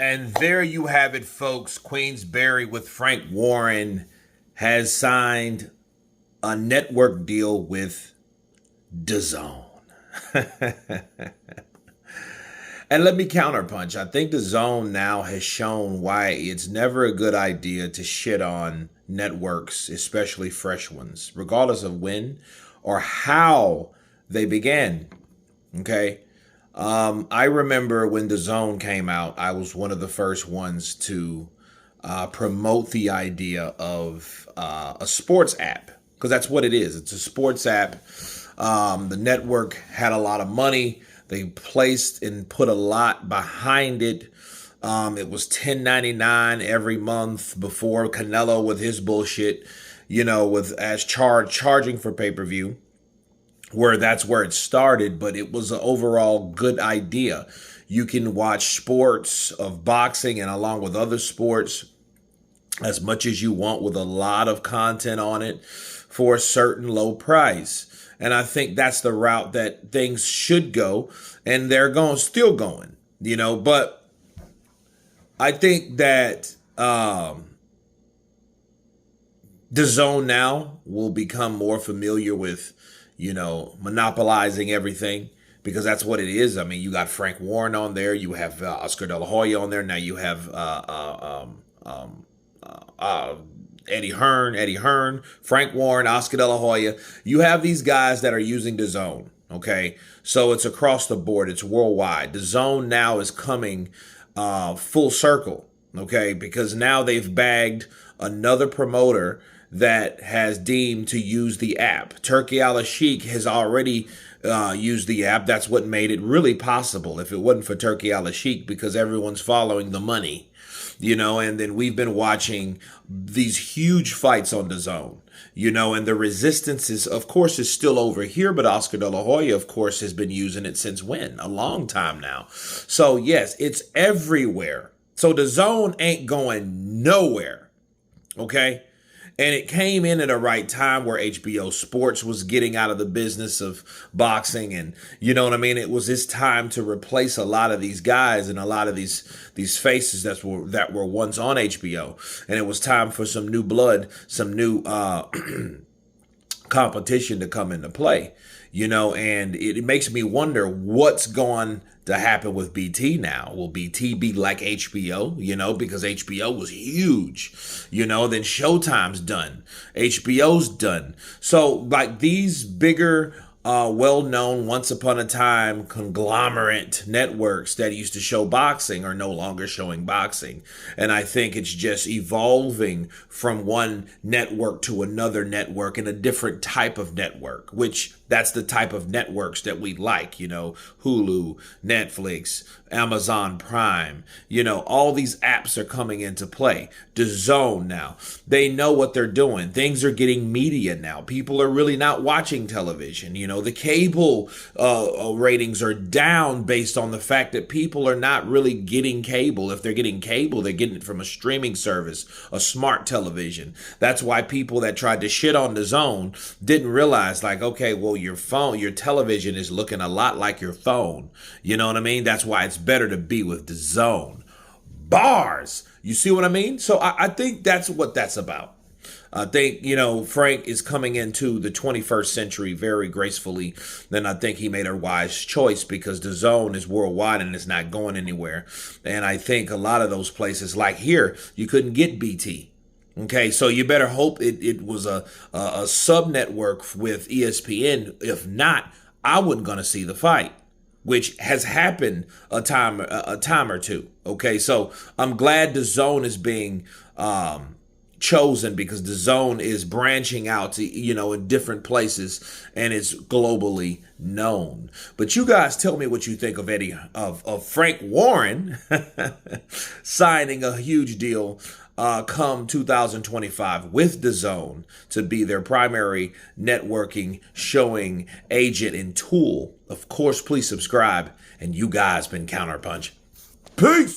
And there you have it, folks. Queensbury with Frank Warren has signed a network deal with Dazn. And let me counterpunch. I think Dazn now has shown why it's never a good idea to shit on networks, especially fresh ones, regardless of when or how they began. Okay. I remember when Dazn came out, I was one of the first ones to promote the idea of a sports app, because that's what it is. It's a sports app. The network had a lot of money. They placed and put a lot behind it. It was $10.99 every month before Canelo with his bullshit, with as charging for pay-per-view, where that's where it started, but it was an overall good idea. You can watch sports of boxing and along with other sports as much as you want with a lot of content on it for a certain low price. And I think that's the route that things should go, and they're still going, but I think that DAZN now will become more familiar with, monopolizing everything, because that's what it is. I mean, you got Frank Warren on there, you have Oscar De La Hoya on there, now you have Eddie Hearn, Frank Warren, Oscar De La Hoya. You have these guys that are using DAZN. Okay, so it's across the board. It's worldwide. DAZN now is coming full circle. Okay, because now they've bagged another promoter that has deemed to use the app. Turkey Al-Sheikh has already used the app. That's what made it really possible. If it wasn't for Turkey Al-Sheikh, because everyone's following the money. And then we've been watching these huge fights on DAZN, and the resistance is, of course, is still over here. But Oscar De La Hoya, of course, has been using it since when? A long time now. So, yes, it's everywhere. So DAZN ain't going nowhere. Okay. And it came in at a right time where HBO Sports was getting out of the business of boxing. And you know what I mean? It was this time to replace a lot of these guys and a lot of these faces that were once on HBO. And it was time for some new blood, some new competition to come into play. And it makes me wonder what's going to happen with BT now. Will BT be like HBO, because HBO was huge, then Showtime's done, HBO's done. So like these bigger, well-known once upon a time conglomerate networks that used to show boxing are no longer showing boxing. And I think it's just evolving from one network to another network and a different type of network, which that's the type of networks that we like, Hulu, Netflix, Amazon Prime, all these apps are coming into play. DAZN now, they know what they're doing. Things are getting media now. People are really not watching television. The cable ratings are down based on the fact that people are not really getting cable. If they're getting cable, they're getting it from a streaming service, a smart television. That's why people that tried to shit on DAZN didn't realize, like, okay, well, your television is looking a lot like your phone. You know what I mean? That's why it's better to be with DAZN. Bars. You see what I mean? So I think that's what that's about. I think, Frank is coming into the 21st century very gracefully. Then I think he made a wise choice, because DAZN is worldwide and it's not going anywhere. And I think a lot of those places, like here, you couldn't get BT. Okay, so you better hope it was a sub network with ESPN. If not, I wasn't going to see the fight, which has happened a time or two. Okay, so I'm glad DAZN is being chosen, because DAZN is branching out to, in different places, and it's globally known. But you guys tell me what you think of Frank Warren signing a huge deal come 2025 with DAZN to be their primary networking, showing agent and tool. Of course, please subscribe, and you guys been Counterpunch. Peace!